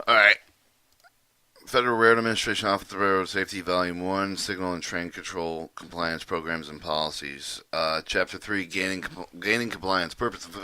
All right. Federal Railroad Administration Office of Railroad Safety, Volume 1, Signal and Train Control Compliance Programs and Policies. Chapter 3, Gaining Compliance. The purpose of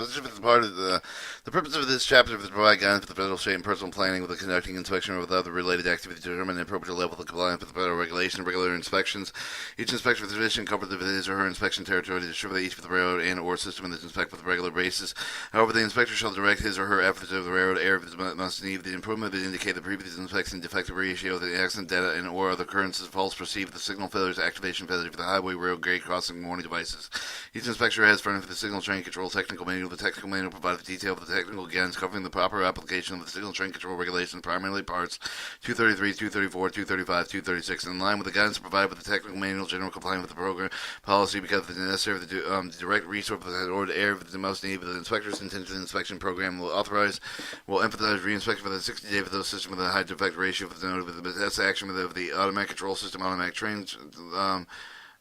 this chapter is to provide guidance for the federal, state, and personal planning with the conducting inspection or with other related activities to determine the appropriate level of compliance with the federal regulation and regular inspections. Each inspector for the division covers his or her inspection territory to ensure that each of the railroad and or system is inspected with a regular basis. However, the inspector shall direct his or her efforts of the railroad areas must need the improvement that indicate the previous inspection defective ratio of the accident data and or other occurrences false perceived the signal failures, activation failure for the highway, rail, grade crossing, warning devices. Each inspector has furnished the signal train control technical manual. The technical manual provides the detail of the technical guidance covering the proper application of the signal train control regulations, primarily parts 233, 234, 235, 236. In line with the guidance provided with the technical manual, general compliance with the program policy because it's necessary the direct resource of the order area of the most need. The inspector's intensive inspection program will emphasize reinspection for the 60-day for those systems with a high defect ratio for the note of the best action of the automatic control system, automatic trains,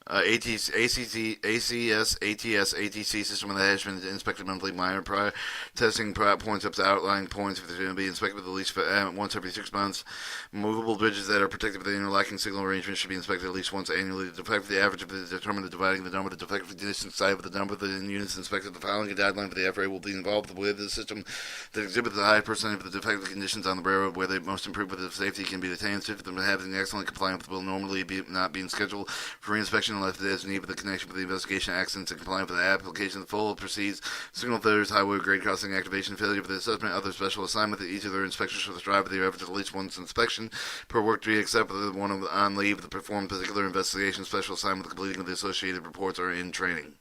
ACS, ATS, ATC system that has been inspected monthly. Minor prior testing points up to outlying points if they're going to be inspected at least once every 6 months. Movable bridges that are protected with the interlocking signal arrangement should be inspected at least once annually. The defect of the average of the determine the dividing the number of the defective distance side with the number of the units inspected. The following guideline for the FRA will be involved with the system that exhibits the high percentage of the defective conditions on the railroad where the most improved with the safety can be attained. If them having excellent compliance will normally not being scheduled for reinspection unless it is need with the connection with the investigation accidents and compliance with the application of the full proceeds, signal failures, highway grade crossing activation failure for the assessment, other special assignment that each of their inspectors shall strive with their efforts at least once inspection per work day except for the one on leave to perform particular investigation, special assignment, the completing of the associated reports or in training.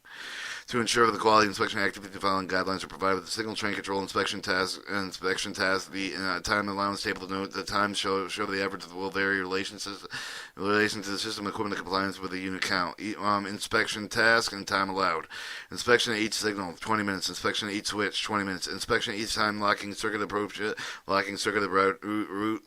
To ensure the quality inspection activity, the following guidelines are provided with the signal train control inspection task. The time allowance table to note the time show the average will vary in relation to the system equipment compliance with the unit count. Inspection task and time allowed. Inspection of each signal 20 minutes. Inspection of each switch 20 minutes. Inspection of each time locking circuit approach, locking circuit route,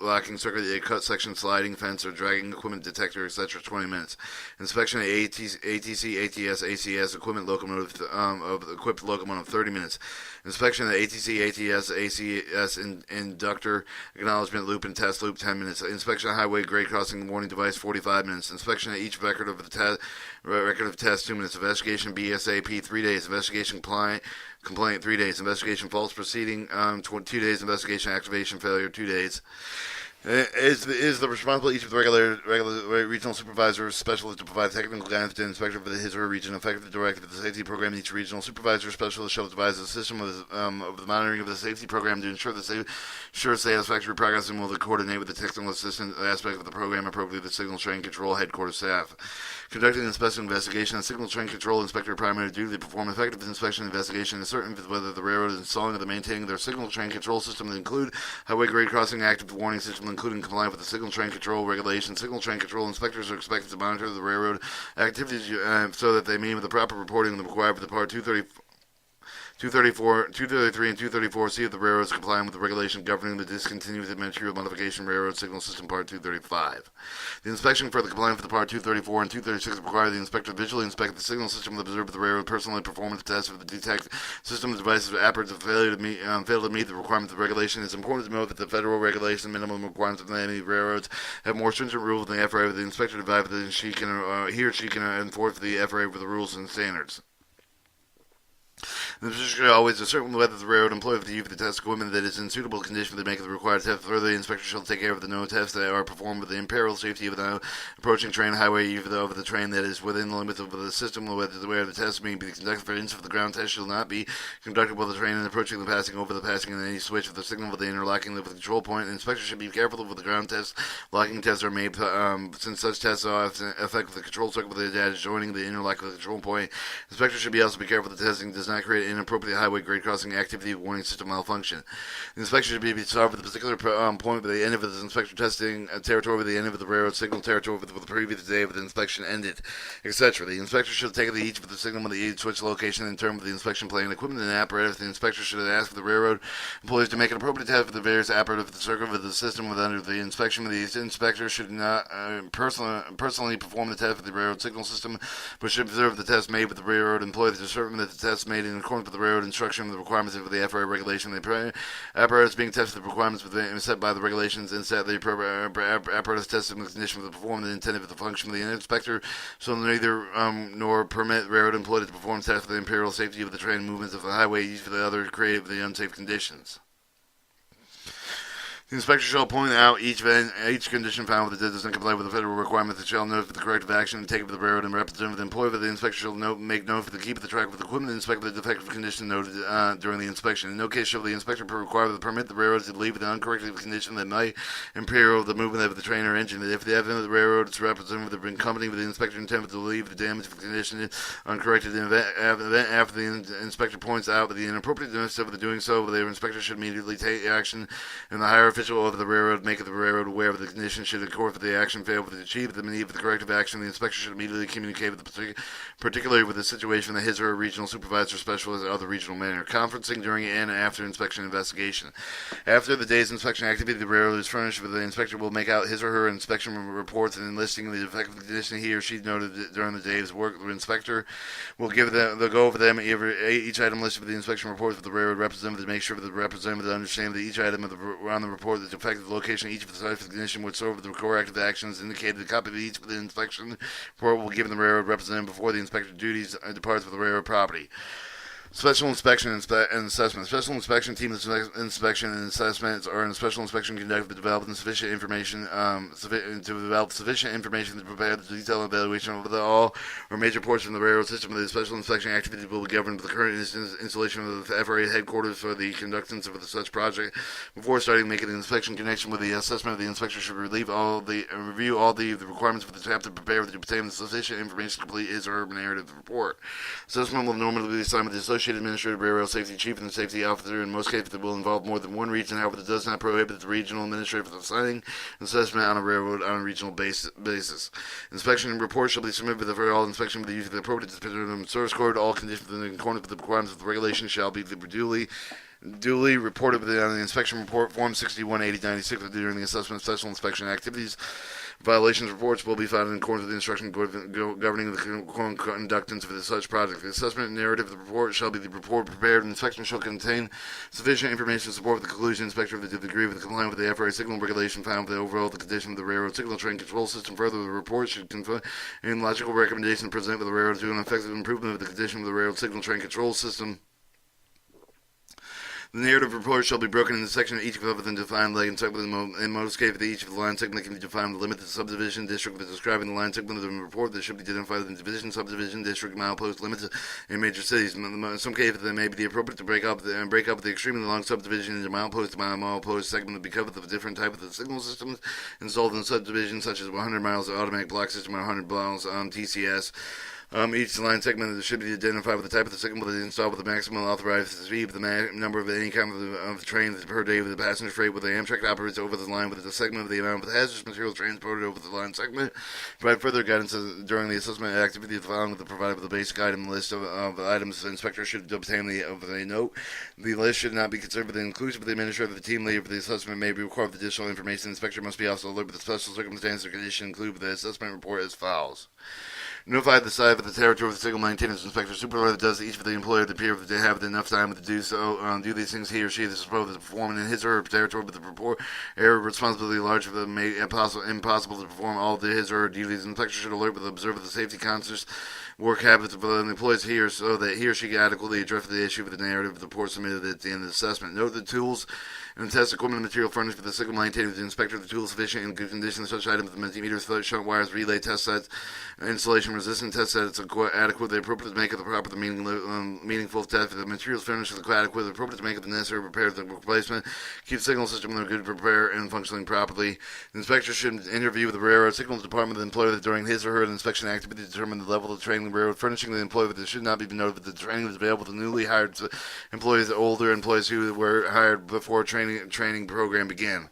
locking circuit cut section, sliding fence or dragging equipment detector, etc. 20 minutes. Inspection of ATC, ATS, ACS equipment locomotive of the equipped locomotive 30 minutes. Inspection of the ATC, ATS, ACS inductor acknowledgement loop and test loop 10 minutes. Inspection of highway grade crossing warning device 45 minutes. Inspection of each record of test 2 minutes. Investigation BSAP 3 days. Investigation complaint 3 days. Investigation false proceeding 2 days. Investigation activation failure 2 days. Is the responsibility each of the regular regional supervisor or specialist to provide technical guidance to the inspector for his or her region, effective directive of the safety program. Each regional supervisor or specialist shall devise a system of the monitoring of the safety program to ensure satisfactory progress and will coordinate with the technical assistant aspect of the program appropriately the signal train control headquarters staff. Conducting an inspection investigation, a signal train control inspector primary duty to perform effective inspection investigation is certain whether the railroad is installing or maintaining their signal train control system that include highway grade crossing active warning system including compliance with the signal train control regulations. Signal train control inspectors are expected to monitor the railroad activities so that they meet with the proper reporting required for the Part 234, 233, and 234 C of the railroads complying with the regulation governing the discontinued material modification railroad signal system Part 235. The inspection for the compliance with the Part 234 and 236 require the inspector to visually inspect the signal system of the observer of the railroad, personally performance tests for the detect system devices apparatus fail to meet the requirements of the regulation. It is important to note that the federal regulation minimum requirements of many railroads have more stringent rules than the FRA. The inspector devises that he or she can enforce the FRA for the rules and standards. The position should always determine whether the railroad employs the use of the test equipment that is in suitable condition to make the required test. Further, the inspector shall take care of the no tests that are performed with the imperil safety of the approaching train, highway, use of the train that is within the limits of the system. Whether the test may be conducted, for instance, if the ground test shall not be conducted while the train is approaching the passing over the passing and any switch of the signal with the interlocking of the control point. The inspector should be careful with the ground tests. Locking tests are made since such tests affect the control circuit with the data joining the interlock of the control point. The inspector should also be careful that the testing does not create inappropriate highway grade crossing activity warning system malfunction. The inspection should be solved with a particular point by the end of the inspection testing territory, with the end of the railroad signal territory with the previous day of the inspection ended, etc. The inspector should take each of the signal with the switch location in terms of the inspection plan, equipment, and apparatus. The inspector should ask for the railroad employees to make an appropriate test for the various apparatus of the circuit of the system under the inspection. The inspector should not personally perform the test for the railroad signal system, but should observe the test made with the railroad employees to determine that the test made in accordance accordance with the railroad instruction and the requirements of the FRA regulation. The apparatus being tested the requirements set by the regulations and set the apparatus tested the condition of the perform the intended of the function of the inspector, so neither nor permit railroad employees to perform tests for the imperial safety of the train movements of the highway used for the other creative the unsafe conditions. The inspector shall point out each condition found with the does not comply with the federal requirement that shall note for the corrective action taken by the railroad and representative of the employer. The inspector shall make note for the keep of the track of the equipment and inspect the defective condition noted during the inspection. In no case shall the inspector require the permit the railroad to leave with an uncorrected condition that might imperil the movement of the train or engine. If the evidence of the railroad's representative have been accompanied with the inspector intended to leave the damage of the condition uncorrected event after the inspector points out that the inappropriateness of the doing so, the inspector should immediately take action and the higher official of the railroad make the railroad aware of the condition. Should the court for the action fail to achieve the need for the corrective action, the inspector should immediately communicate with particularly with the situation that his or her regional supervisor, specialist, or other regional manager. Conferencing during and after inspection investigation. After the day's inspection activity, the railroad is furnished with the inspector will make out his or her inspection reports and enlisting the defective condition he or she noted during the day's work. The inspector will they'll go over them each item listed with the inspection reports with the railroad representative to make sure that the representative understands that each item on the report that affected the location of each of the sites of the condition which serve the corrective actions indicated. The copy of each of the inspection report will give the railroad representative before the inspector duties departs with the railroad property. Special inspection and assessment. Special inspection team inspection and assessments are in a special inspection conducted to develop sufficient information to prepare the detailed evaluation of all or major portions of the railroad system. The special inspection activity will be governed by the current installation of the FRA headquarters for the conductance of such project. Before starting making the inspection connection with the assessment, the inspector should review all the requirements for the staff to prepare to obtain the sufficient information to complete his or her narrative report. Assessment will normally be assigned with the associated administrative railroad safety chief and the safety officer. In most cases, it will involve more than one region. However, it does not prohibit the regional administrator from assigning assessment on a railroad on a regional basis. Inspection reports shall be submitted for all inspection with the use of the appropriate source code. All conditions in accordance with the requirements of the regulation shall be duly reported on the inspection report form 618096 during the assessment of special inspection activities. Violations reports will be filed in accordance with the instruction governing the conductance of such project. The assessment narrative of the report shall be the report prepared. The inspection shall contain sufficient information to support the conclusion. Inspector of the degree of the compliance with the FRA signal regulation found with the overall the condition of the railroad signal train control system. Further, the report should contain logical recommendations present with the railroad to an effective improvement of the condition of the railroad signal train control system. The narrative report shall be broken into sections, each of and defined like in most cases, each of the line segment can be defined with a limited subdivision district with describing the line segment of the report that should be identified in division, subdivision, district, milepost limits in major cities. In some cases, it may be appropriate to break up the extremely long subdivision into milepost to milepost segment to be covered with a different type of the signal systems installed in subdivisions, such as 100 miles of automatic block system or 100 miles TCS. Each line segment should be identified with the type of the signal that is installed with the maximum authorized speed, the number of any kind of trains per day with the passenger freight with the Amtrak operates over the line with the segment of the amount of hazardous materials transported over the line segment. Provide further guidance during the assessment activity following with the provided with the basic item list of items the inspector should obtain a note. The list should not be considered inclusive of the administrator of the team leader for the assessment may be required with additional information. The inspector must be also alert with the special circumstances or condition included with the assessment report as follows. Notify the site of the territory of the signal maintenance inspector. Supervisor does each of the employer to appear to have enough time to do so. Do these things he or she is supposed to perform in his or her territory with the report area responsibility large for the impossible to perform all of his or her duties. The inspector should alert with the observer the safety conscious work habits of the employees here so that he or she can adequately address the issue with the narrative of the report submitted at the end of the assessment. Note the tools and test equipment and material furnished for the signal maintained with the inspector. The tools sufficient in good condition. Such items, the multimeters, shunt wires, relay test sets, installation resistant test sets are adequate. They appropriate to make it the proper, meaningful test. The materials furnished are adequate. Appropriate to make it the necessary repair of the replacement. Keep the signal system in a good repair and functioning properly. The inspector should interview with the railroad signal department of the employer during his or her inspection activity to determine the level of training the railroad furnishing the employee with. It should not be noted that the training is available to newly hired employees, older employees who were hired before training program began.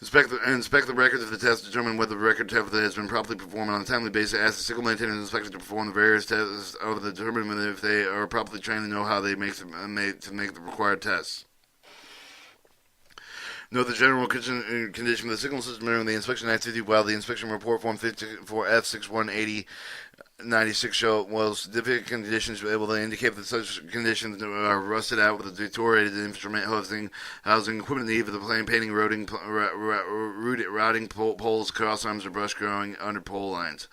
Inspect the records of the test to determine whether the record test has been properly performed on a timely basis. Ask the signal maintainer and inspector to perform the various tests of the determine if they are properly trained and know how they make the required tests. Note the general condition of the signal system during the inspection activity while the inspection report form 54 F6180 96 show well significant conditions able to indicate that such conditions are rusted out with a deteriorated instrument housing equipment need for the plane painting, routing poles, cross arms, or brush growing under pole lines.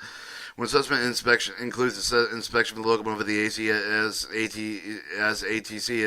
When suspect inspection includes the inspection of the locomotive of the ATC,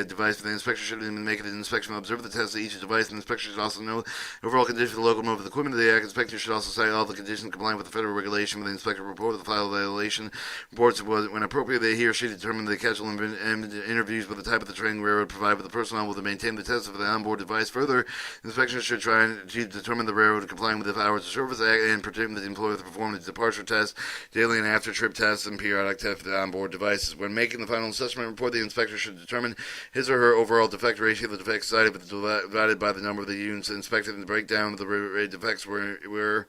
a device for the inspector should make an inspection and observe the test of each device. The inspector should also know the overall condition of the locomotive of the equipment of the inspector should also cite all the conditions compliant with the federal regulation with the inspector report of the file violation. Reports when appropriate, that he or she determine the casual interviews with the type of the training railroad provide with the personnel will maintain the test of the onboard device. Further, the inspection should try to determine the railroad complying with the Hours of Service Act and protect the employer to perform the departure test, daily and after trip tests, and periodic tests for the onboard devices. When making the final assessment report, the inspector should determine his or her overall defect ratio. The defects cited divided by the number of the units inspected, and the breakdown of the defects were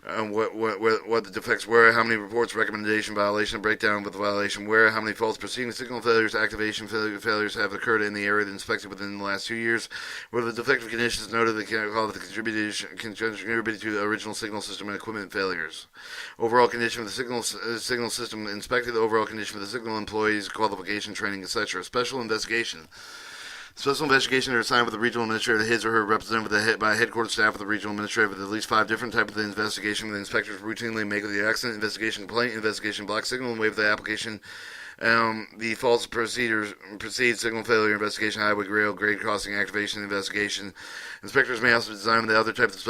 what the defects were, how many reports, recommendation, violation, breakdown with the violation were, how many faults preceding signal failures, activation failures have occurred in the area inspected within the last 2 years, whether the defective conditions noted that contributed to the original signal system and equipment failures. Overall condition of the signal system inspected, overall condition of the signal employees, qualification, training, etc. Special investigation. Special investigations are assigned with the regional administrator, his or her representative by headquarters staff of the regional administrator with at least 5 different types of investigation. The inspectors routinely make the accident investigation, complaint investigation, block signal, and waive the application. The false proceed signal failure investigation, highway rail grade crossing activation investigation. Inspectors may also design the other types of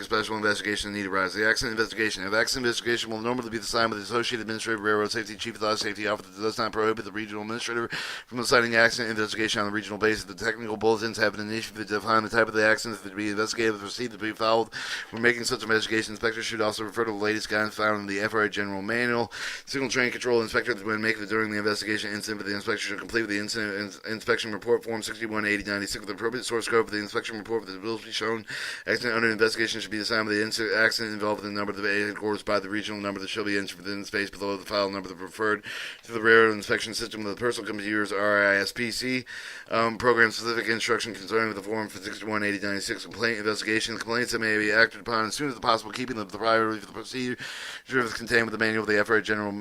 special investigation need arise. The accident investigation. If accident investigation will normally be assigned with the Associated Administrative Railroad Safety Chief of the Safety Officer that does not prohibit the regional administrator from assigning accident investigation on the regional basis. The technical bulletins have an issue to define the type of the accident to be investigated, the procedure to be followed. When making such investigation, inspectors should also refer to the latest guidance found in the FRA General Manual. Signal train control inspector when making during the investigation incident for the inspection should complete with the incident inspection report form 618096 with the appropriate source code for the inspection report with the bills be shown. Accident under investigation should be assigned with the accident involved in the number of the headquarters by the regional number that shall be entered within the space below the file number that referred to the railroad inspection system with the personal computers RISPC. Program specific instruction concerning with the form for 618096 complaint investigation. Complaints that may be acted upon as soon as possible, keeping the priority for the procedure contained with the manual of the FRA General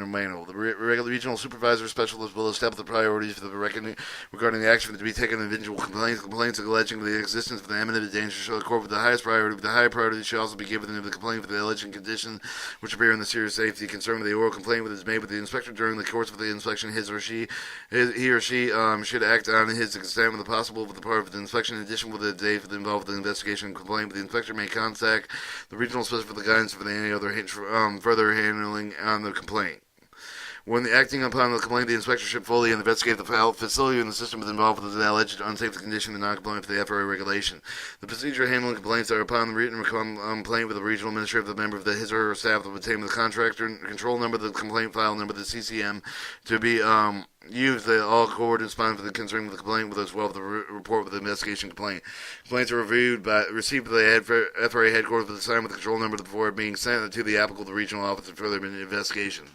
Manual. The regional supervisor specialist will establish the priorities for the regarding the action to be taken on individual complaints alleging the existence of the imminent danger shall accord with the highest priority. The high priority shall also be given to the complaint for the alleged condition which appear in the serious safety concern with the oral complaint which is made with the inspector during the course of the inspection. He or she should act on his extent with the possible with the part of the inspection. In addition, with the date involved with the investigation and complaint, the inspector may contact the regional specialist for the guidance for any other further handling on the complaint. When acting upon the complaint, the inspector should fully investigate the facility and the system involved with the alleged unsafe condition and non-compliant with the FRA regulation. The procedure handling complaints are upon the written complaint with the regional administrator, the member of his or her staff to obtain the contractor control number, the complaint file number, the CCM, to be used the all coordinates respond for the concern with the complaint with as well as the report with the investigation complaint. Complaints are received by the FRA headquarters with the sign with the control number before being sent to the applicable regional office for further investigation.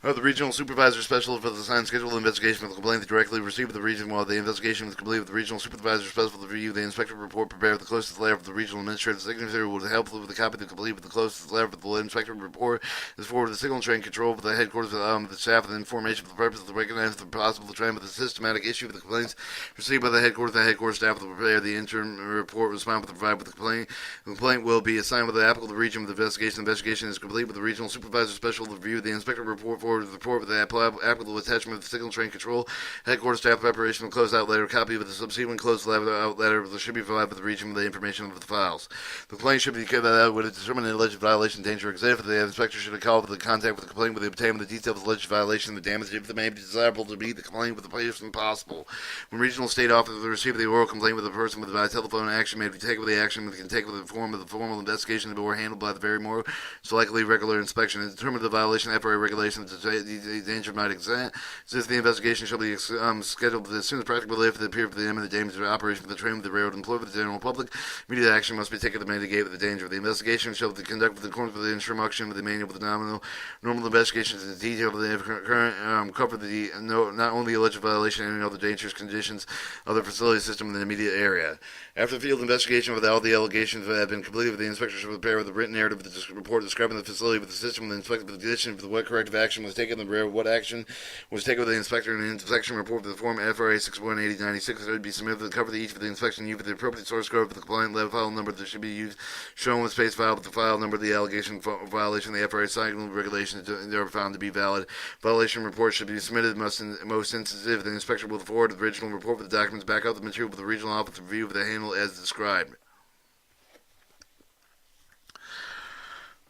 The regional supervisor specialist for the assigned schedule investigation of the complaint directly received the region while the investigation was complete with the regional supervisor specialist to review the inspector report prepared with the closest layer of the regional administrative signature will help with the copy to complete with the closest layer of the inspector report is forwarded to the signal train control for the headquarters of the staff and the information for the purpose of recognize the possible trend with the systematic issue of the complaints received by the headquarters staff will prepare the interim report respond with the provide with the complaint. The complaint will be assigned with the applicable region with the investigation. The investigation is complete with the regional supervisor specialist to review the inspector report forward to the report with the applicable attachment of the signal train control headquarters staff preparation of closed out letter copy of the subsequent closed out letter should be provided with the region with the information of the files. The complaint should be carried out with a determined alleged violation danger example. The inspector should have called with the contact with the complaint with the obtainment of the details of the alleged violation the damage if it may be desirable to meet the complaint with the person possible. When regional state officers receive the oral complaint with the person with the telephone action may be taken with the action can take with the form of the formal investigation or handled by the very more likely regular inspection and determine the violation of FRA regulations the danger might exist. The investigation shall be scheduled as soon as practicable if it appears the imminent danger to the operation of the train with the railroad employed with the general public. Immediate action must be taken to mitigate the danger. The investigation shall be conducted in accordance with the instruction with the manual with the normal investigations in detail of the current cover the not only the alleged violation and any other dangerous conditions of the facility system in the immediate area. After the field investigation with all the allegations that have been completed, the inspector shall prepare with a written narrative of the report describing the facility with the system and the inspector with the condition for what corrective action was taken, what action was taken with the inspector, and the inspection report for the form FRA 618096 that would be submitted to the cover of each of the inspection used for the appropriate source code for the compliant level file number that should be used, shown with space file with the file number of the allegation violation of the FRA signal regulations that are found to be valid. Violation report should be submitted most instances. The inspector will forward the original report with the documents back out the material with the regional office review of the handle as described.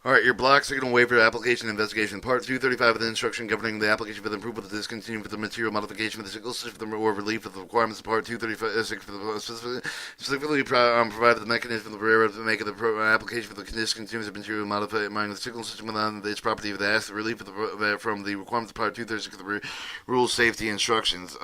Alright, your block signal waiver application investigation. Part 235 of the instruction governing the application for the approval to discontinue for the material modification of the signal system or relief of the requirements of Part 235 for the specifically provided the mechanism of the railroad to make the application for the discontinuance of material modifying the signal system within its property of the ask the relief of from the requirements of Part 236 of the rules safety instructions.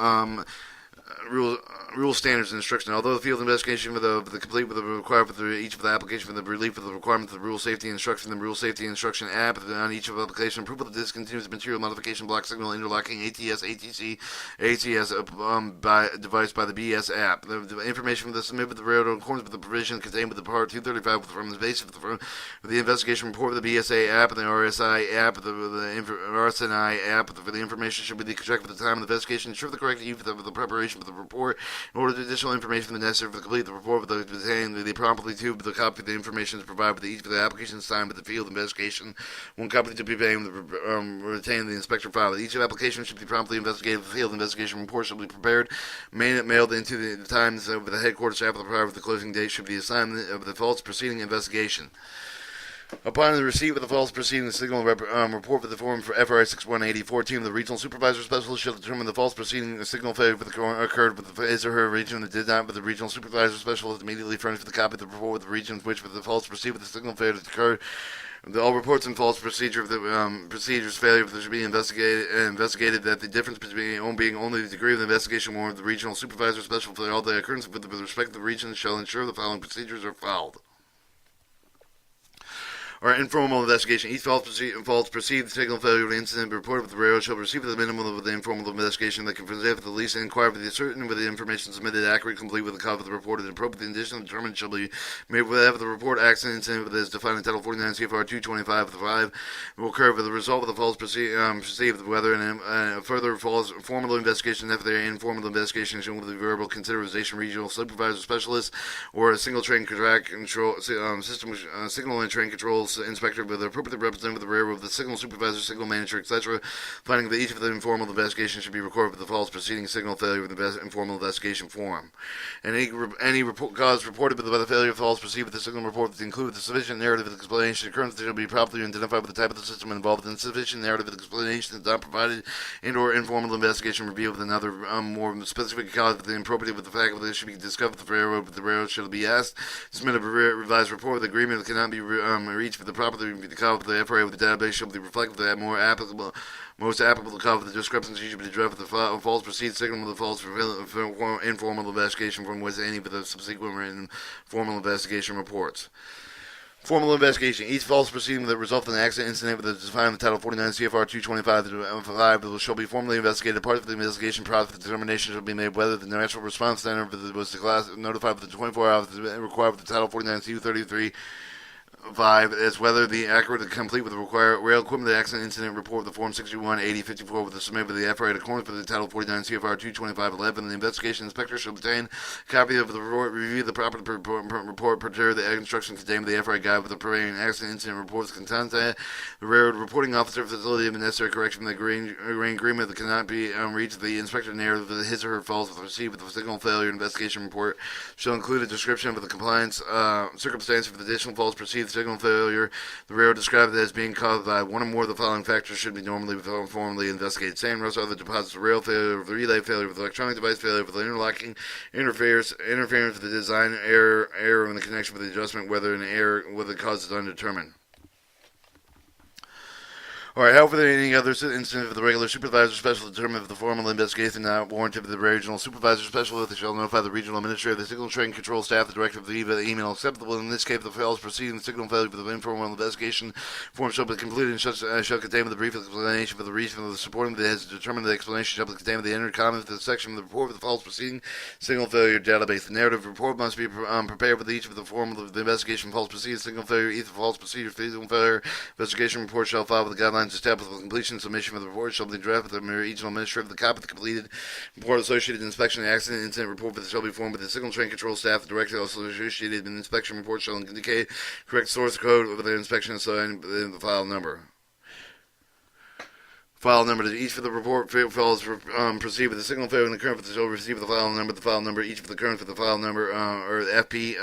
Rule standards and instruction. Although the field investigation for the complete with the required for each of the application for the relief of the requirements of the rule safety instruction, the rule safety instruction app on each of the application approval of the discontinuous material modification block signal interlocking ATS ATC ATS by device by the BS app. The information from the submitted with the railroad in accordance with the provision contained with the Part 235 from the basis of the investigation report of the BSA app and the RSI app, the RSNI app. For the information should be correct at the time of the investigation. Ensure the correct use of the preparation of the report in order to additional information necessary for the complete the report with the promptly to the copy of the information is provided with each of the applications signed with the field investigation. One copy to be retained in the inspector file. Each application should be promptly investigated. The field investigation report shall be prepared, mailed into the times of the headquarters staff prior to the closing date should be assigned of the false proceeding investigation. Upon the receipt of the false proceeding signal report for the form for FRA 618014, the regional supervisor specialist shall determine the false proceeding signal failure occurred with his or her region that did not, but the regional supervisor specialist immediately furnished the copy of the report with the region which with the false proceeding with the signal failure occurred. All reports and false procedure of the procedures failure should be investigated that the difference between being only the degree of the investigation warrant the regional supervisor specialist for all the occurrence with respect to the region shall ensure the following procedures are followed. Or informal investigation. Each false perceived signal failure incident reported with the railroad shall receive the minimum of the informal investigation that can present the least inquire with the certain with the information submitted accurate, complete with a copy of the report and appropriate additional determined shall be made whenever the report accident incident as defined in Title 49 CFR 225 will occur with the result of the false perceived whether in further false formal investigation if there informal investigation shown with the verbal consideration regional supervisor specialist or a single train track control system signal and train controls inspector with the appropriate representative of the railroad, the signal supervisor, signal manager, etc., finding that each of the informal investigations should be recorded with the false proceeding signal failure with the informal investigation form. And any cause reported by the failure of false proceed with the signal report that include the sufficient narrative of explanation occurrence that shall be properly identified with the type of the system involved in sufficient narrative of explanation is not provided and or informal investigation revealed with another more specific cause with the appropriate with the fact that it should be discovered with the railroad, but the railroad shall be asked to submit a revised report with agreement that cannot be reached for the properly the copy of the FRA with the database shall be reflected that most applicable copy of the discrepancy should be addressed with the false proceed signal with the false informal investigation from which any of the subsequent written formal investigation reports. Formal investigation. Each false proceeding that results in an accident incident with the defined in Title 49 CFR 225 shall be formally investigated. Part of the investigation process, the determination shall be made whether the natural response center was notified within 24 hours required with the Title 49 CU33 5 as whether the accurate and complete with the required rail equipment the accident incident report with the Form 618054 with the submitted with the FRA in accordance with the Title 49 CFR 22511. The investigation inspector shall obtain a copy of the report, review the proper report, prepare the instructions contained with the FRA guide with the preparing accident incident reports content. The railroad reporting officer facility of the necessary correction from the agreement that cannot be reached. The inspector narrative of his or her false with received with the signal failure investigation report shall include a description of the compliance circumstance for the additional false perceived signal failure. The railroad described it as being caused by one or more of the following factors should be normally formally investigated. Same rust, other deposits, rail failure, relay failure, with electronic device failure, with interlocking interference with the design error in the connection with the adjustment, whether an error with the cause is undetermined. All right, however, any other incident of the regular supervisor special determined if the formal investigation not warranted of the regional supervisor special, they shall notify the regional administrator, the signal train control staff, the director of the email acceptable. In this case, the fails proceeding the signal failure for the informal investigation form shall be completed and shall contain the brief explanation for the reason of the supporting that has determined the explanation shall be contained with the entered comment for the section of the report of the false proceeding signal failure database. The narrative report must be prepared with each of the form of the investigation false proceeding signal failure, either false procedure signal failure investigation report shall file with the guidelines established for completion. Submission of the report shall be drafted with the regional administrator of the copy of the completed report associated inspection and accident incident report shall be formed with the signal train control staff. The director also associated with the inspection report shall indicate correct source code of the inspection assigned the file number. File number to each for the report files proceed with the signal failure and the current for the shall receive the file number each for the current for the file number or the FP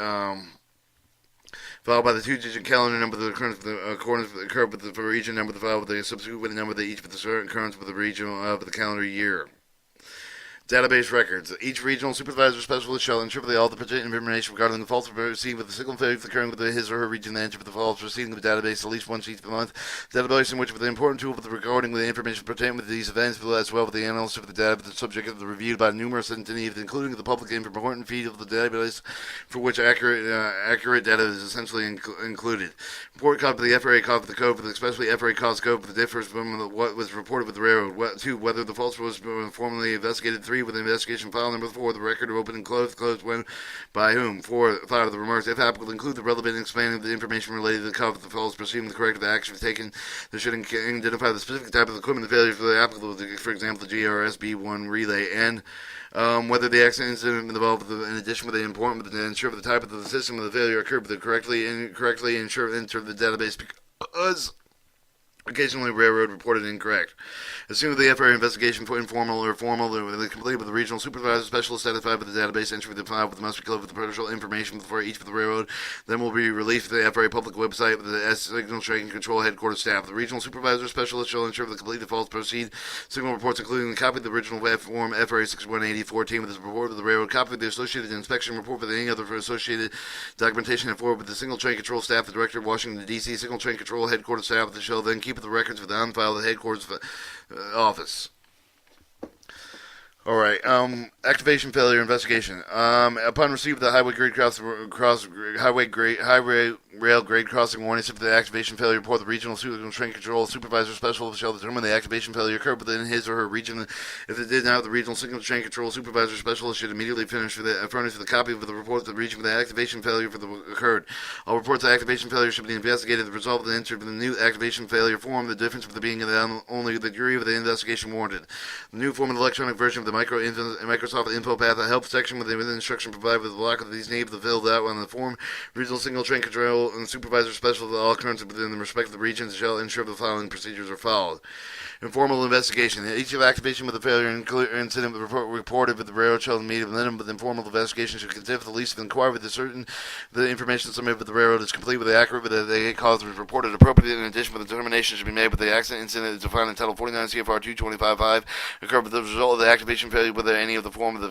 followed by the two-digit calendar number of the current for the accordance with the curve with the region number, the file with the subsequent number that each for the certain currents for the region of the calendar year. Database records. Each regional supervisor specialist shall ensure that all the pertinent information regarding the false proceeding with the signal failure occurring with his or her region and enter for the false proceeding of the database at least once each month. Database in which with the important tool for the recording with the information pertaining with these events as well with the analysis of the data for the subject of the reviewed by numerous entities, including the public important feed of the database for which accurate data is essentially included. Report copy of the FRA copy of the code for the especially FRA cost code for the differs from what was reported with the railroad. 2. Whether the false was formally investigated. 3. With the investigation file number 4, the record of open and closed when, by whom. 4. 5. The remarks, if applicable, include the relevant and explaining the information related to the cause of the false proceeding, the corrective action taken. They should identify the specific type of equipment the failure for the applicable, for example, the GRSB1 relay, and whether the accident incident involved, in addition with the important, to ensure the type of the system of the failure occurred, but correctly enter the database because occasionally railroad reported incorrect. As soon as the FRA investigation for informal or formal, they complete with the regional supervisor specialist satisfied with the database entry the file with the must be closed with the partial information for each for the railroad, then will be released to the FRA public website with the signal train control headquarters staff. The regional supervisor specialist shall ensure the complete false proceed signal reports, including the copy of the original form FRA 618014 with the report of the railroad, copy of the associated inspection report with any other associated documentation, and forward with the signal train control staff, the director of Washington D.C. signal train control headquarters staff. The shall then keep the records for the on file of the headquarters office. All right. Activation failure investigation. Upon receipt of the highway rail grade crossing warning, if the activation failure report, the regional train control supervisor specialist shall determine the activation failure occurred within his or her region. If it did not, the regional signal train control supervisor specialist should immediately furnish the copy of the report to the region for the activation failure occurred. All reports of activation failure should be investigated. The result of the entry of the new activation failure form, the difference for the being only the degree of the investigation warranted. The new form of the electronic version of the Microsoft Info Path, a help section with the instruction provided with the block of these names filled out on the form. Regional signal train control and supervisor specialist all occurrences within the respective regions shall ensure the following procedures are followed. Informal investigation. Each of activation with the failure incident reported with the railroad shall meet with minimum, but the informal investigation should consist of the least of inquiry with the information submitted with the railroad is complete with the accurate, but the cause was reported appropriately. In addition, the determination should be made with the accident incident is defined in Title 49 CFR 225.5 occurred with the result of the activation failure, whether any of the form of the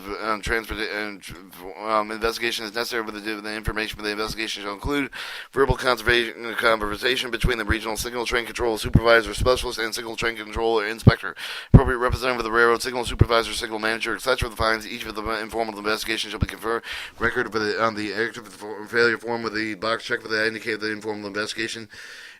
investigation is necessary. With the information for the investigation shall include verbal conversation between the regional signal train control supervisor specialist and signal train control or inspector, appropriate representative of the railroad, signal supervisor, signal manager, etc. The findings each of the informal investigation shall be conferred record on the active failure form with the box check for the indicate the informal investigation.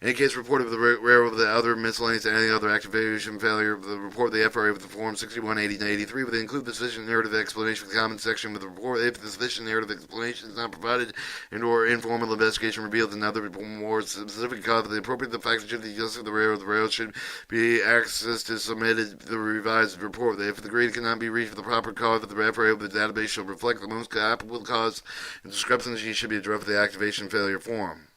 In any case reported with the railroad, the other miscellaneous and any other activation failure, the report of the FRA with the form 6180-83 would include the sufficient narrative explanation for the comment section with the report. If the sufficient narrative explanation is not provided and or informal investigation revealed another more specific cause of the appropriate fact should the justice of the railroad should be accessed to submitted the revised report. If the grade cannot be reached for the proper cause of the FRA, the database shall reflect the most applicable cause and discrepancy should be addressed with the activation failure form.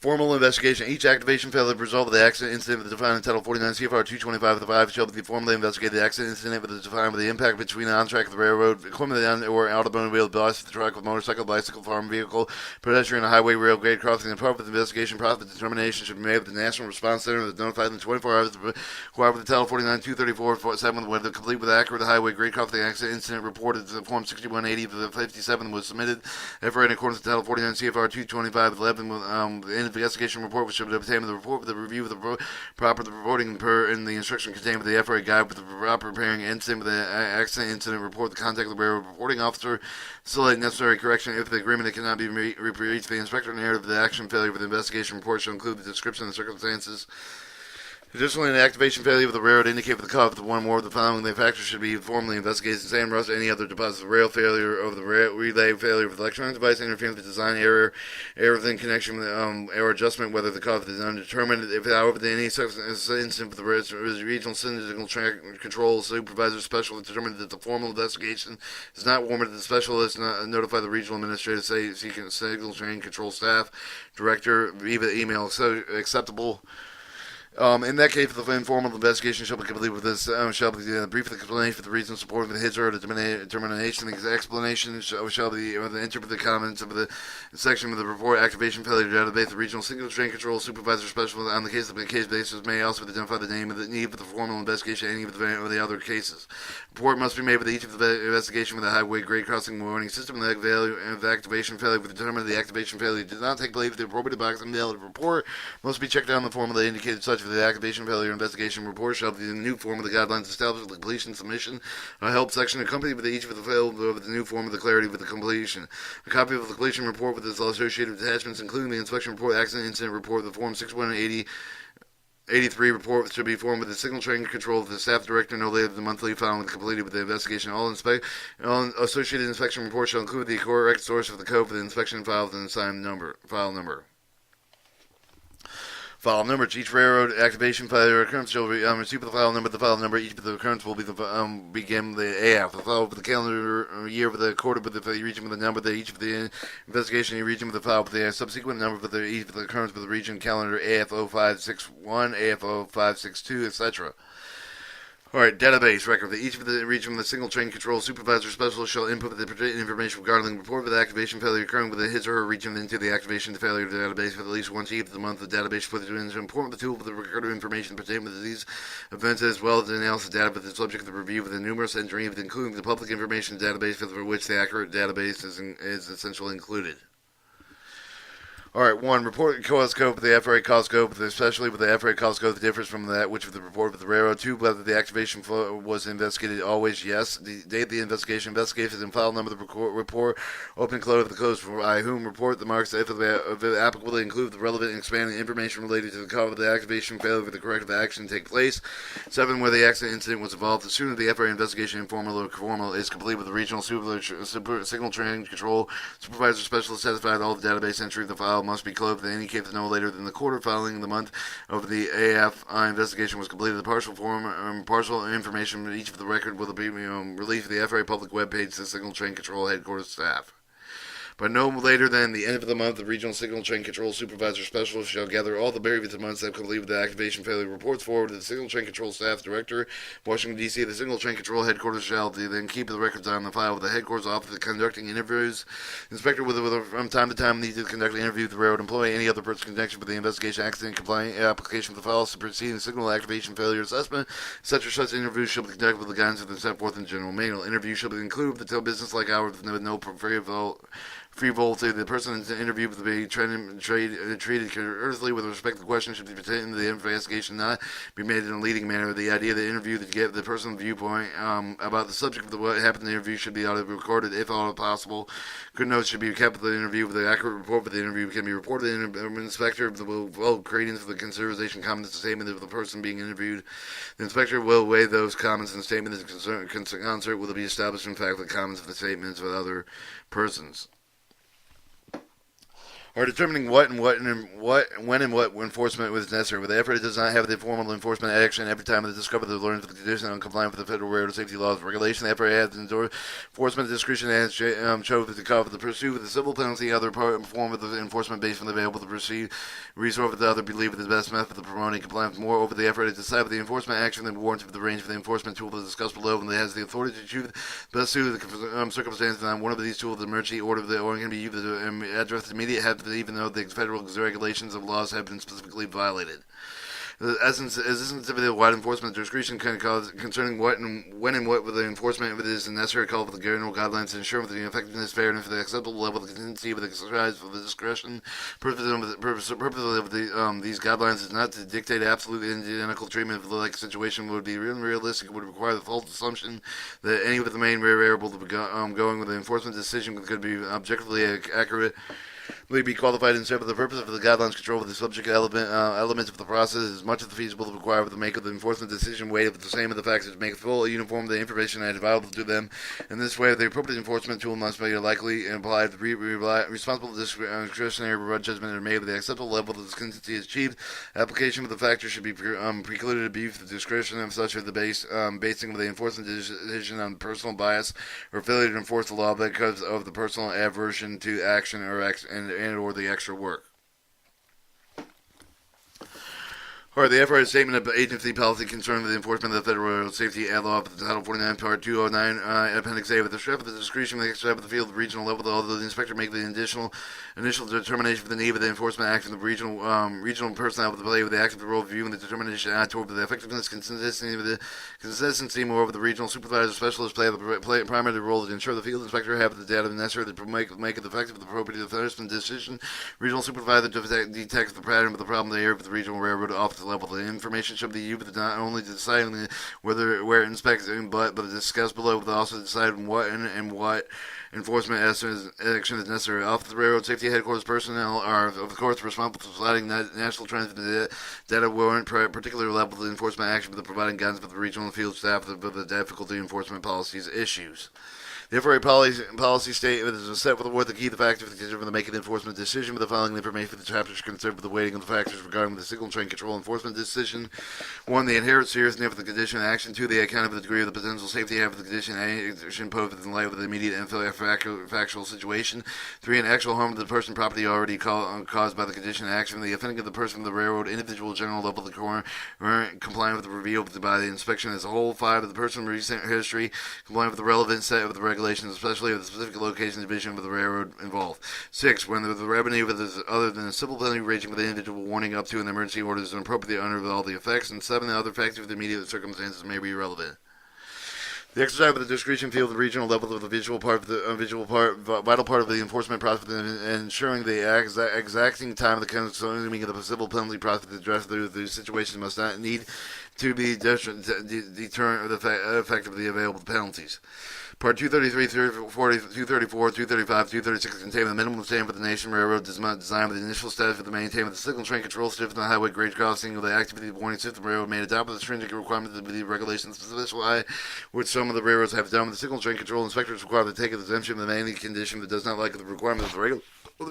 Formal investigation. Each activation failure result of the accident incident with the defined in Title 49 CFR 225.5 shall be formally investigated. The accident incident with the defined with the impact between the on-track of the railroad equipment or automobile, bus, the truck, with motorcycle, bicycle, farm vehicle, pedestrian, a highway, rail grade crossing. The appropriate investigation process determination should be made with the National Response Center that notified in 24 hours. Cooperative with the Title 49 234.7 whether complete with accurate the highway grade crossing accident incident reported to the Form 6180 of the 57 was submitted. FRA in accordance with Title 49 CFR 225.11 with investigation report, which should obtain with the report with the review of the proper reporting per in the instruction contained with the FRA guide with the proper preparing incident with the accident incident report, the contact of the railroad reporting officer, select necessary correction if the agreement cannot be reached. The inspector narrative of the action failure with the investigation report shall include the description of the circumstances. Additionally, an activation failure of the railroad indicate with the cause of one or more of the following the factors should be formally investigated. Sand rust, any other deposit of rail failure of the relay failure of the electronic device, interference with the design error within connection with error adjustment, whether the cause is undetermined. If, however, any incident with the regional signal train control supervisor special determined that the formal investigation is not warranted, the specialist notify the regional administrator, signal train control staff director via email acceptable. In that case, the informal investigation shall be complete with this, shall be brief explanation for the reasons supporting the his or her determination. The explanation shall be entered with the comments of the section of the report. Activation failure database. The regional single train control supervisor special on the case basis may also identify the name of the need for the formal investigation any of the other cases. Report must be made with each of the investigation with a highway grade crossing warning system. The value of activation failure with determined the activation failure did not take place. The appropriate box in the report must be checked down the form that indicated such. For the activation failure investigation report shall be the new form of the guidelines established with the completion submission. A help section accompanied with each of the failed of the new form of the clarity with the completion. A copy of the completion report with its associated attachments, including the inspection report, accident incident report, the form 6183 report should be formed with the signal train control of the staff director no later than the monthly following completed with the investigation. All associated inspection reports shall include the correct source of the code for the inspection file and assigned file number. File number. Each railroad activation failure occurrence shall receive the file number. The file number each of the occurrence will be begin the AF. The file for the calendar year with the quarter with the region with the number. Each of the investigation region with the file with the subsequent number for each of the occurrence with the region calendar AF 0561, AF 0562, etc. Alright, database record. Each of the region of the single train control supervisor specialist shall input the pertinent information regarding the report of the activation failure occurring with his or her region into the activation failure of the database for at least once each of the month. The database footage is important the tool for the record of information pertaining to these events as well as the analysis data for the subject of the review of the numerous entries, including the public information database for which the accurate database is essentially included. Alright, 1. Report cause code for the FRA cause code, especially with the FRA cause code, the difference from that which of the report of the railroad. 2. Whether the activation flow was investigated, always yes. The date of the investigation and file number of the report, open and close of the close by whom report the marks, if applicable, include the relevant and expanding information related to the cause of the activation failure for the corrective action take place. 7. Where the accident incident was involved. The sooner the FRA investigation informal or formal is complete with the regional signal train control supervisor specialist satisfied all the database entry of the file must be closed in any case no later than the quarter following the month of the AF investigation was completed. The partial information each of the record will be released to the FRA public webpage to the Signal Train Control Headquarters staff. But no later than the end of the month, the regional signal train control supervisor specialist shall gather all the previous months that have completed the activation failure reports forward to the signal train control staff director, Washington, D.C. The signal train control headquarters shall then keep the records on the file with the headquarters office conducting interviews. Inspector will from time to time need to conduct an interview with the railroad employee, any other person in connection with the investigation, accident, compliant application of the files to proceed in signal activation failure assessment. Such interviews shall be conducted with the guidance of the set forth in the general manual. Interviews shall be included with business-like hours with no free voltage. The person interviewed will be treated courteously with respect to the question should be pertaining to the investigation, not be made in a leading manner. The idea of the interview to get the person's viewpoint about the subject of what happened in the interview should be recorded if all possible. Good notes should be kept of the interview with the accurate report for the interview can be reported in an inspector will credence for the consideration comments and statement of the person being interviewed. The inspector will weigh those comments and statements in concert will be established in fact the comments of the statements of other persons. Or determining when and what enforcement was necessary. With the effort, it does not have the formal enforcement action every time it is discovered that learns of the condition uncompliant with the federal railroad safety laws and regulation. The effort has enforcement discretion and chose to cover the pursuit with the civil penalty, other form of the enforcement based on the available to proceed, resource with the other believe is the best method of promoting compliance. Moreover, the effort is decided with the enforcement action that warrants the range of the enforcement tool is discussed below, and it has the authority to choose the best suit of the circumstances on one of these tools. The emergency order of the order can be used to address immediate help even though the federal regulations of laws have been specifically violated. The essence of the wide enforcement discretion can cause concerning what and when and what with the enforcement of it is necessary call for the general guidelines to ensure the effectiveness, fairness, for the acceptable level of contingency with the exercise of the discretion. Purpose of these guidelines is not to dictate absolute identical treatment of the like situation would be unrealistic. It would require the false assumption that any of the main variable going with the enforcement decision could be objectively accurate. May be qualified instead for the purpose of the guidelines control of the subject elements of the process as much as feasible to require of the make of the enforcement decision weight of the same of the factors to make full uniform the information that is available to them. In this way, the appropriate enforcement tool must be likely and applied. Responsible discretionary judgment are made with the acceptable level of contingency is achieved. Application of the factors should be precluded to be the discretion of such as the basing of the enforcement decision on personal bias or failure to enforce the law because of the personal aversion to action or the extra work. Or the FRA statement of agency policy concerning the enforcement of the Federal Safety Law of Title 49, Part 209, Appendix A, with the strip of the discretion of the exercise of the field of regional level, although the inspector make the initial determination for the need of the enforcement action of the regional personnel with the play with the active role of viewing the determination toward the effectiveness, consistency, moreover, the regional supervisor specialist play the primary role to ensure the field inspector have the data necessary to make it effective with the appropriate enforcement decision. Regional supervisor detects the pattern of the problem in the area of the regional railroad office level. The information should be used not only to decide where it inspects, but discussed below, but also decide what and what enforcement action is necessary. Office of Railroad Safety Headquarters personnel are, of course, responsible for providing national trends for the data warrant particular level of enforcement action for the providing guidance for the regional and field staff for the difficulty enforcement policies issues. The FRA policy statement is set with the word the key the factor for the making enforcement decision with the following information for the chapters concerned with the weighting of the factors regarding the signal train control enforcement decision. 1. The inherent seriousness of the condition action. 2. The account of the degree of the potential safety of the condition action posed in light of the immediate and factual situation. 3. An actual harm to the person property already caused by the condition action. The offending of the person of the railroad individual general level of the core complying with the revealed by the inspection as a whole. 5. The person recent history complying with the relevant set of the regulations, especially of the specific location division of the railroad involved. 6. When the revenue is other than a civil penalty ranging with the individual warning up to an emergency order is inappropriate under all the effects. And 7. The other factors of the immediate circumstances may be relevant. The exercise of the discretion field, the regional level of the vital part of the enforcement process, and ensuring the exacting time of the consuming of the civil penalty process to address the situation must not need to be deterrent of the effect of the available penalties. Part 233, 240, 234, 235, 236 contain the minimum standard for the nation railroad designed with the initial status for the maintainment of the signal train control stiff in the highway grade crossing of the activity of the warning system railroad made adopt the stringent requirements of the regulations specify which some of the railroads have done with the signal train control inspectors require to take an exemption of any condition that does not like the requirements of the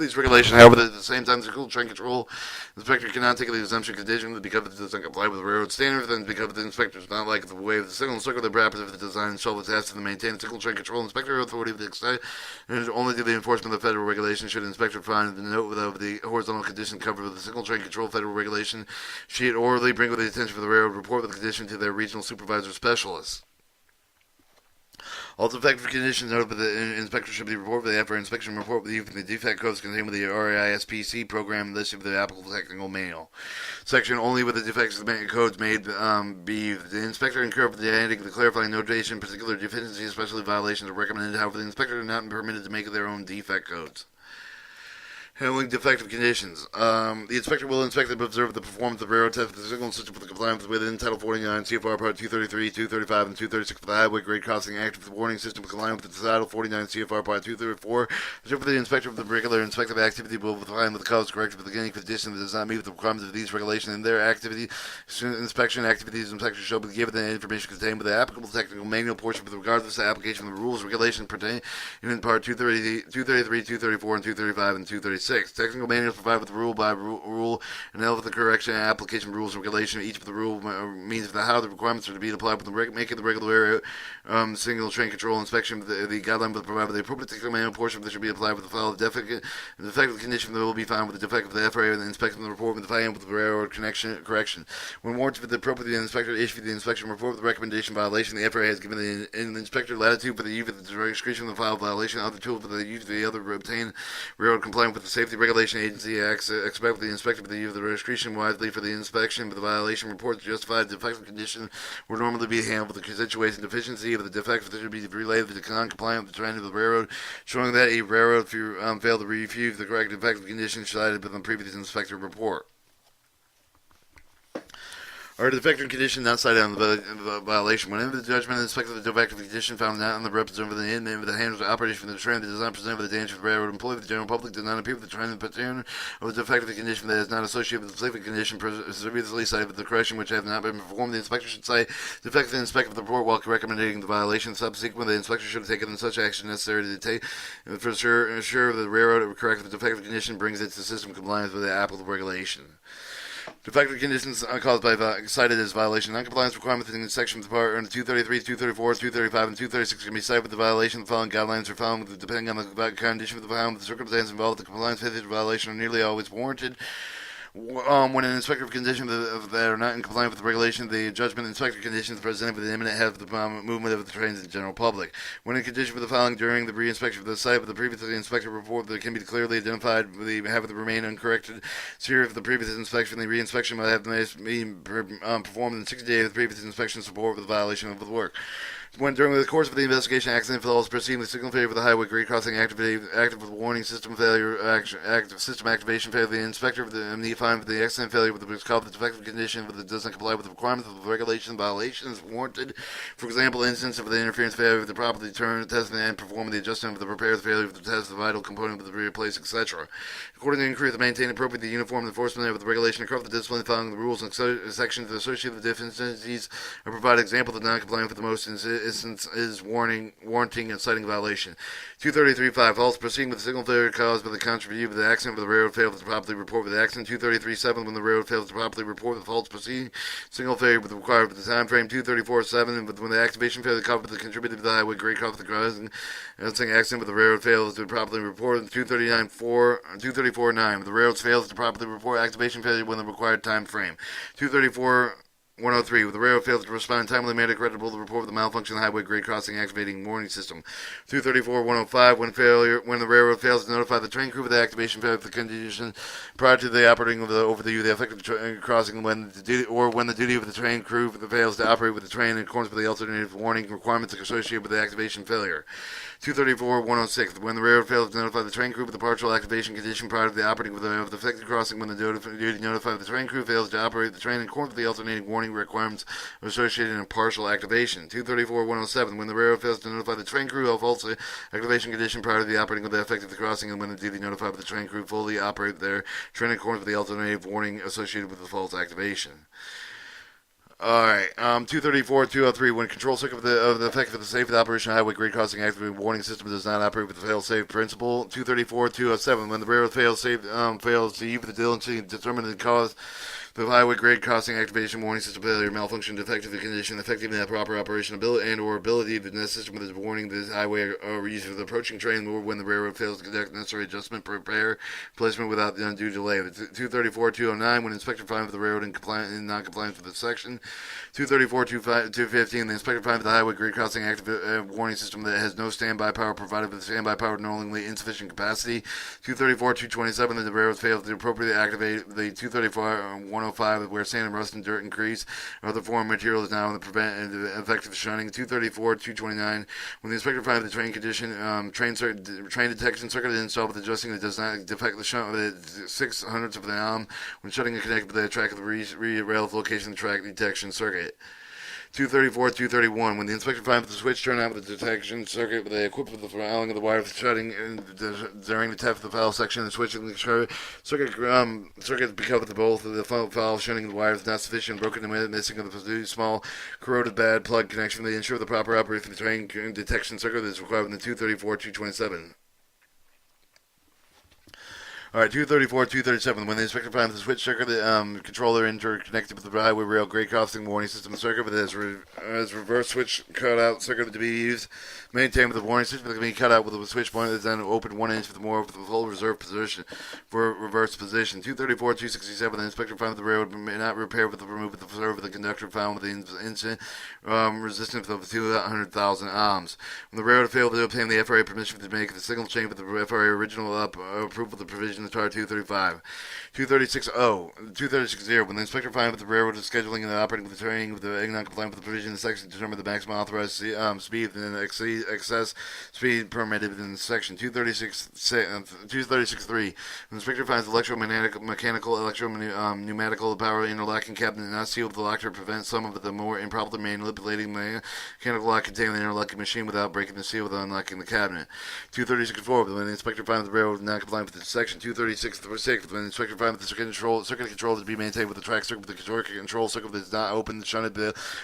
these regulations. However, at the same time, the signal train control inspector cannot take the exemption condition because it doesn't comply with the railroad standards, and because the inspector does not like the way of the signal circle the purpose of the design and shovel tasks to maintain the signal train control inspector authority of the extent and only to the enforcement of the federal regulation should the inspector find the note of the horizontal condition covered with the signal train control federal regulation sheet orally bring with the attention of the railroad report with the condition to their regional supervisor specialists. All defective conditions noted by the inspector should be reported by the FRA inspection report with the defect codes contained with the RISPC program listed with the applicable technical manual. Section only with the defects of the codes made be the inspector incurred for the adding the clarifying notation particular deficiencies, especially violations are recommended. However, the inspector is not permitted to make their own defect codes. Handling defective conditions. The inspector will inspect and observe the performance of the railroad test for the signal system for the compliance within Title 49, CFR Part 233, 235, and 236 for the highway grade crossing act of the warning system compliant with the Title 49, CFR Part 234. For the inspector of the regular inspective activity will find with the cause correction for the beginning condition that does not meet with the requirements of these regulations in their activity. Inspection activities inspectors shall be given the information contained with the applicable technical manual portion with regard to the application of the rules regulations pertaining in Part 233, 234, and 235, and 236. Technical manuals provide with the rule by rule and help with the correction and application of rules and regulation. Each of the rule means of how the requirements are to be applied with making the regular single train control inspection. The guideline will provide with the appropriate technical manual portion of this should be applied with the file of defective condition that will be found with the defect of the FRA and the inspection of the report with the file with the railroad correction. When warranted with the appropriate the inspector issue the inspection report with the recommendation violation, the FRA has given the inspector latitude for the use of the discretion of the file violation, other tools for the use of the other obtained railroad compliant with the Safety Regulation Agency expect the inspector with the use of the discretion wisely for the inspection of the violation report to justify the defective condition would normally be handled. The situation deficiency of the defect should be relayed to the non-compliant with the trend of the railroad, showing that a railroad failed to refuse the correct defective condition cited within the previous inspector report. Or the defective condition not cited on the violation. Whenever the judgment inspected the defective condition found not on the representative of the inmate with the handles of operation of the train that does not present with the danger of the railroad employee, the general public does not appear with the train and pattern of the defective condition that is not associated with the safety condition previously cited with the correction which have not been performed. The inspector should cite defective inspect of the report while recommending the violation. Subsequently, the inspector should have taken such action necessary to take for ensure the railroad correct the defective condition brings it to system compliance with the applicable regulation. Defective conditions caused by cited as violation. Non-compliance requirements in sections of Part 233, 234, 235, and 236 can be cited with the violation. The following guidelines are found depending on the condition of the found. The circumstances involved, the compliance with the violation are nearly always warranted. When an inspector of conditions that are not in compliance with the regulation, the judgment inspector conditions presented with the imminent head of the movement of the trains in the general public. When in condition with the following during the re-inspection of the site with the previously inspected report that can be clearly identified, have the remain uncorrected. Serious of the previous inspection, the re-inspection might have been performed in 60 days of the previous inspection support with the violation of the work. When during the course of the investigation, accident fellows proceeding the signal failure with the highway grade crossing active with warning system failure, system activation failure, the inspector of the find with the accident failure with the called the defective condition that does not comply with the requirements of the regulation violations warranted. For example, instance of the interference failure with the properly turned testing and performing the adjustment of the repair failure of the test, the vital component of the replace, etc. According to the inquiry, to maintain appropriate the uniform enforcement of the regulation and cover the discipline following the rules and sections associated with the deficiencies or provide example of non-compliance with the most instance is warranting and citing violation. 233.5 false proceeding with the signal failure caused by the contrary of the accident where the railroad failed to properly report with the accident. 233.7 when the railroad fails to properly report the false proceeding signal failure with the required with the time frame. 234.7 when the activation failure covered the contributed to the highway grade cover the crossing accident with the railroad fails to properly report. 234.9 when the railroad fails to properly report activation failure when the required time frame. 234.103 when the railroad fails to respond in timely manner credible to report the malfunction of the highway grade crossing activating warning system. 234.105 when the railroad fails to notify the train crew of the activation failure of the condition prior to the operating of the affected crossing when the duty of the train crew fails to operate with the train in accordance with the alternative warning requirements associated with the activation failure. 234.106 when the railroad fails to notify the train crew of the partial activation condition prior to the operating of the affected crossing when the duty notify the train crew fails to operate the train in accordance with the alternating warning requirements associated in partial activation. 234.107 when the railroad fails to notify the train crew of false activation condition prior to the operating of the affected crossing and when the duty notified the train crew fully operate their train in accordance with the alternative warning associated with the false activation. Alright, 234.203 when control circuit of the effect of the safe operation of highway grade crossing activating warning system does not operate with the fail-safe principle. 234.207 when the railroad fails to use the diligence to determine the cause the highway grade crossing activation warning system failure malfunction defective condition effective in the proper operation ability and or ability of the system with the warning the highway or use of the approaching train or when the railroad fails to conduct necessary adjustment repair placement without the undue delay. 234.209 when inspector finds the railroad in non-compliance with the section. 234.215 the inspector finds the highway grade crossing active warning system that has no standby power provided with standby power knowingly insufficient capacity. 234.227 the railroad fails to appropriately activate the 234.105 where sand and rust and dirt increase or other foreign material is now in the prevent effective shunning. 234.229 when the inspector finds the train condition train detection circuit is installed with adjusting that does not defect the shunt with 6/100ths of an ohm when shutting and connected with the track of the rail location of the track detection circuit. 234.231 when the inspector finds the switch turned on with the detection circuit with the equipped with the fouling of the wire for shutting during the test of the valve section the switch in the circuit because of the both of the valve shunting the wire is not sufficient broken and missing of the small corroded bad plug connection they ensure the proper operation of the train detection circuit is required in the 234.227. Alright, 234.237. When the inspector finds the switch circuit, the controller interconnected with the highway rail grade crossing warning system circuit, but as reverse switch cutout circuit to be used, maintained with the warning system that can be cut out with a switch point that is then open 1 inch with more for the full reserve position for reverse position. 234.267. The inspector finds the railroad may not repair with the remove of the preserve of the conductor found with the incident resistance of 200,000 ohms. When the railroad failed to obtain the FRA permission to make the signal chain with the FRA original approval of the provision Section Part 235. 236.0. When the inspector finds that the railroad is scheduling and operating with the terrain with the non-compliant with the provision of the section to determine the maximum authorized speed and excess speed permitted within Section 236.3. When the inspector finds the electromechanical, electro-pneumatical power interlocking cabinet not sealed with the lock to prevent some of the more improperly manipulating mechanical lock contained in the interlocking machine without breaking the seal without unlocking the cabinet. 236.4. When the inspector finds the railroad not compliant with the section. 236.6. When the inspector finds the circuit control to be maintained with the track circuit, with the circuit control circuit that is not open, shunted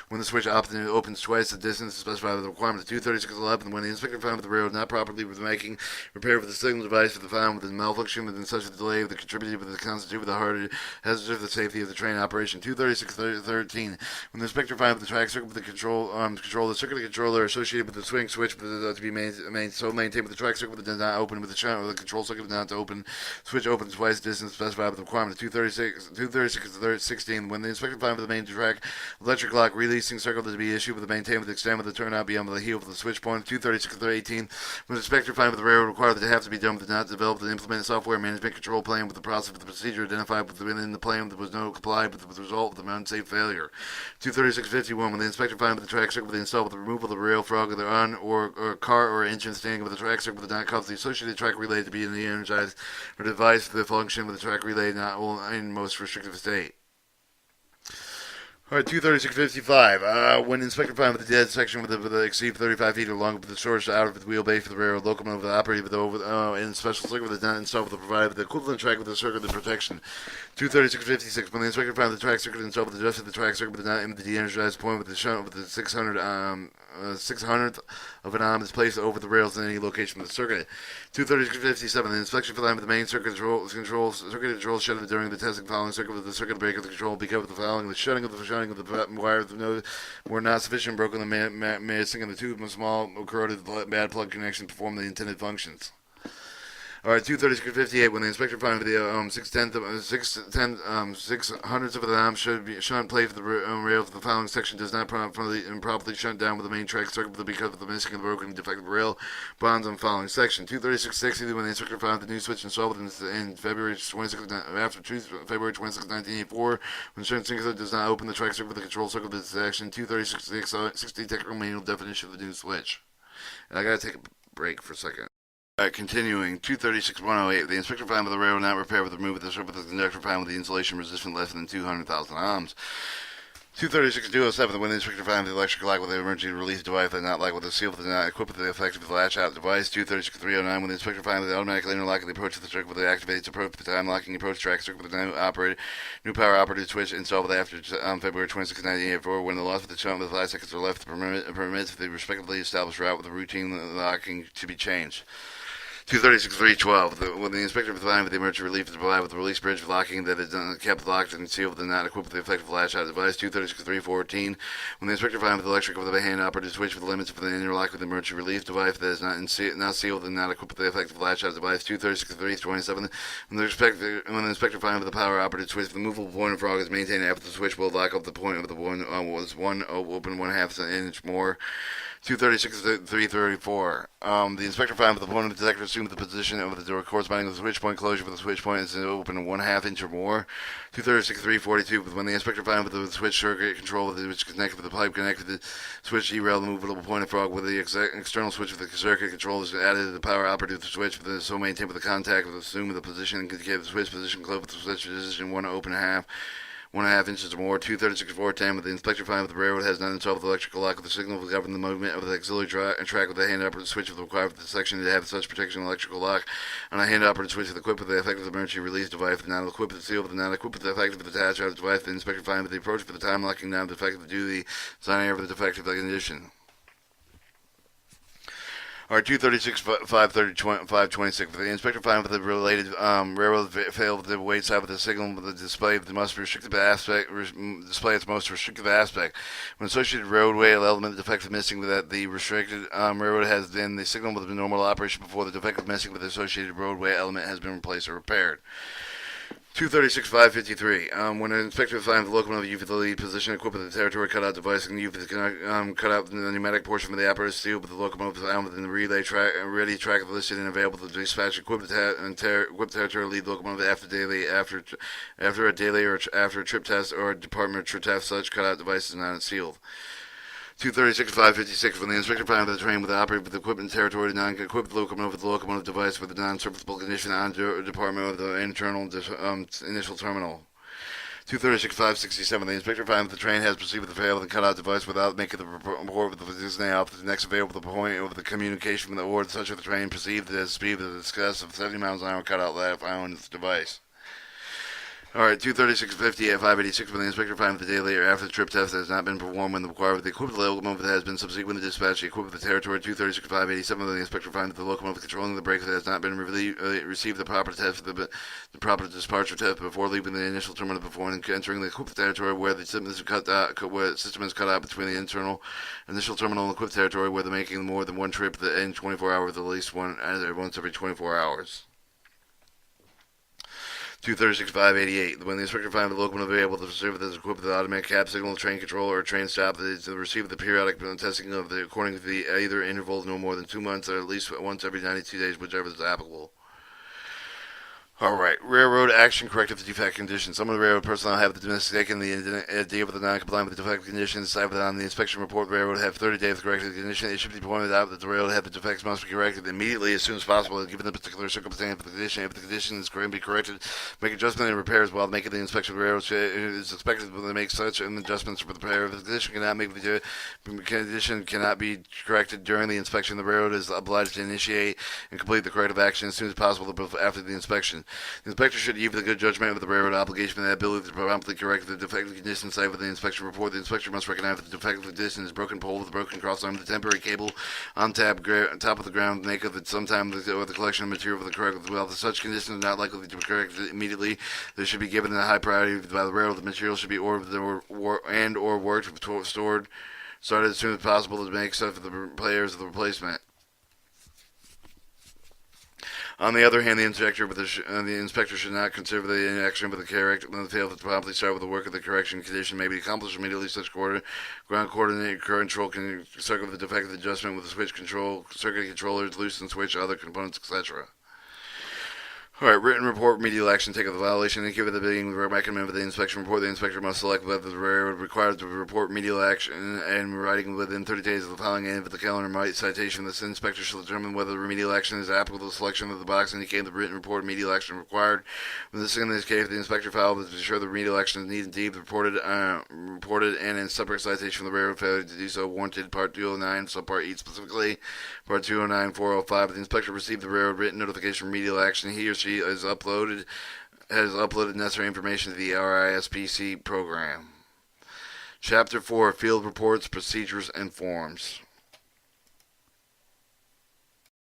when the switch opens twice the distance specified with the requirement. 236.11. When the inspector finds that the railroad not properly making repair with the signal device for the found with the malfunction within such a delay that contributed with the constitute with the hard hazard of the safety of the train operation. 236.13. When the inspector finds the track circuit with the the circuit controller associated with the swing switch to be maintained with the track circuit does not open with the channel the control circuit not to open switch opens twice distance specified with the requirement. 236.16. When the inspector finds the main track electric lock releasing circuit to be issued with the maintained with the extent of the turnout beyond the heel of the switch point. 236.18. When the inspector finds the railroad required that it have to be done with the not developed and implemented software management control plan with the process of the procedure identified within the plan that was no complied with the result of the unsafe failure. 236.51. When the inspector finds the track circuit with the install with the removal of the rail frog of the on or car or engine standing with the track circuit with the not cause the associated track relay to be in the energized or device for the function with the track relay not in most restrictive state. Alright, 236.55. When the inspector finds the dead section with the exceed 35 feet or longer with the source out of the wheelbase for the railroad locomotive operated with in special circuit with the not installed with the provided with the equivalent track with the circuit of protection. 236.56. When the inspector finds the track circuit installed with the rest of the track circuit with the not in the de-energized point with the shunt with the 600th of an arm is placed over the rails in any location of the circuit. 236.57. The inspection for the main circuit control shutting during the testing following circuit with the circuit breaker of the control because of the following the shutting of the wire were not sufficient broken the missing and the two small corroded bad plug connections perform the intended functions. Alright, 236.58. When the inspector finds the 600ths of the arm should be shunt plate for the rail of the following section does not improperly shunt down with the main track circuit because of the missing and broken defective rail bonds on the following section. 236.60. When the inspector finds the new switch installed in February 26, February 26, 1984, when certain single does not open the track circuit with the control circuit of this action. 236.60. Technical manual definition of the new switch. And I gotta take a break for a second. Continuing, 236.108. The inspector found with the railroad not repaired with the removal of the circuit with the conductor found with the insulation resistant less than 200,000 ohms. 236.207. When the inspector found the electric lock with the emergency release device that not like with the seal that not equipped with the effective latch out device. 236.309. When the inspector found the automatically interlocking the approach to the circuit with the activated approach the time locking approach track circuit with the new power operated switch installed with after February 26, 1984. When the loss of the shunt with 5 seconds are left permits the respectively established route with the routine locking to be changed. 236.312. When the inspector found that the emergency relief is provided with the release bridge locking that is kept locked and sealed and not equipped with the effective latch-out device. 236.314. When the inspector found that the electric of the hand-operated switch with the limits for the interlock with the emergency relief device that is not sealed and not equipped with the effective latch-out device. 236.327. When the inspector found that the power-operated switch with the movable point of frog is maintained after the switch will lock up the point of the one was one open 1/2 inch more. 236.334. The inspector found that the point of the detector assumed the position of the door corresponding to the switch point closure for the switch point is open 1/2 inch or more. 236.342. When the inspector found that the switch circuit control which connected with the pipe connected to the switch derailed the movable point of frog with the external switch of the circuit control is added to the power operative switch so maintained with the contact with assumed the position and indicated the switch position close with the switch position 1.5 inches or more. 236.410. When the inspector finds that the railroad has not installed the electrical lock of the signal to govern the movement of the auxiliary track with the hand-operated switch with the required for the section to have such protection electrical lock on a hand-operated switch with equipped with the effective emergency release device, but not equipped with the seal, but not equipped with the effective attached device. The inspector finds that the approach for the time locking down defective due to the sign error of the defective condition. Or 236.526. The inspector found that the related railroad failed the weight side of the signal with the display of the most restrictive aspect. Display its most restrictive aspect. When associated roadway element defective missing that the restricted railroad has then the signal with the normal operation before the defective missing with the associated roadway element has been replaced or repaired. 236.553. When an inspector finds the locomotive used for the lead position equipped with a territory cutout device and used to cut out the pneumatic portion of the apparatus steel, but the locomotive found within the relay track, ready track listed and available to dispatch equipped territory lead locomotive after a daily or after a trip test or a department trip test, such cutout device is not sealed. 236.556. When the inspector found that the train with operate with equipment territory non-equipped locomotive with the locomotive device with a non-serviceable condition on department of the internal initial terminal. 236.567. The inspector found that the train has proceeded with the fail of the cutout device without making the report with the designated out the next available point of the communication from the order such that the train perceived at a speed of excess of 70 miles an hour cutout left found its device. Alright, 236.50 at 586. When the inspector finds the day later after the trip test has not been performed when the required with the equipped locomotive has been subsequently dispatched, equipped with the territory. 236.587. When the inspector finds that the locomotive controlling the brakes has not been received the proper test for the proper departure test before leaving the initial terminal before entering the equipped territory where the system is cut out between the internal initial terminal and equipped territory where they're making more than one trip in 24 hours, at least once every 24 hours. 236.588. When the inspector finds the locomotive able to serve as equipped with automatic cab signal, train control, or train stop, that is to receive the periodic testing of the according to the either intervals no more than 2 months or at least once every 92 days, whichever is applicable. Alright, railroad action corrective defect conditions. Some of the railroad personnel have the mistaken the idea of the non-compliant with the defect conditions decided on the inspection report. The railroad have 30 days to correct the condition. It should be pointed out that the railroad have the defects must be corrected immediately as soon as possible, given the particular circumstance of the condition. If the condition is going to be corrected, make adjustment and repairs while making the inspection. The railroad is expected to make such adjustments for the repair. If the condition cannot be corrected during the inspection, the railroad is obliged to initiate and complete the corrective action as soon as possible after the inspection. The inspector should use the good judgment of the railroad obligation and the ability to promptly correct the defective condition cited with the inspection report. The inspector must recognize that the defective condition is broken pole with a broken cross arm, the temporary cable on top of the ground, make of it sometime or the collection of material for the correct. Well, if such condition is not likely to be corrected immediately, they should be given a high priority by the railroad. The material should be ordered or worked, started as soon as possible to make stuff for the repairs of the replacement. On the other hand, the inspector should not consider the inaction with the correct and fail to promptly start with the work of the correction condition may be accomplished immediately. Such ground coordinated control can circuit the defective adjustment with the switch control, circuit controllers, loosen switch, other components, etc. Alright, written report, remedial action, take of the violation, and give it the beginning of the recommend of the inspection report. The inspector must select whether the railroad requires to report remedial action and writing within 30 days of the filing end of the calendar citation. This inspector shall determine whether the remedial action is applicable to the selection of the box indicating the written report remedial action required. In this case, the inspector filed to ensure the remedial action is indeed reported and in separate citation from the railroad failure to do so warranted. Part 209, subpart E specifically. Part 209.405. If the inspector received the railroad written notification of remedial action, he or she has uploaded necessary information to the RISPC program. Chapter 4, Field Reports, Procedures, and Forms.